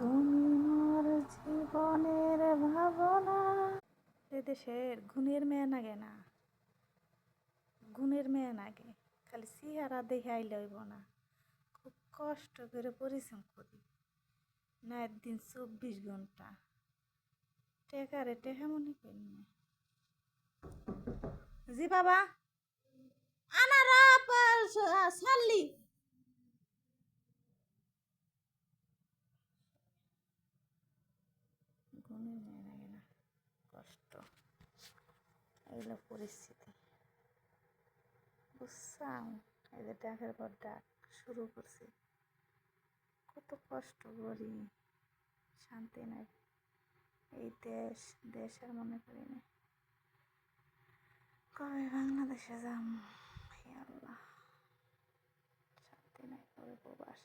তুমি মোর জীবনের ভাবনা। এদেশের গুণের মেয়ে নাগে না, গুণের মেয়ে নাগে, খালি চেহারা দেখে আইলে হইব না। খুব কষ্ট করে পরিশ্রম করি, না একদিন 24 ঘন্টা টেকারে টেকা মনে করি না। জি বাবা, আনারা সাল্লি গুণের মেয়ে নাগে না, কষ্ট এগুলো পরিস্থিতি বুঝছাম। এই যে ডাকের পর ডাক শুরু করছি, কত কষ্ট করি, শান্তি নাই। এই দেশের মনে করি না কবে বাংলাদেশে যাম। হে আল্লাহ, শান্তি নাই, কবে প্রবাস।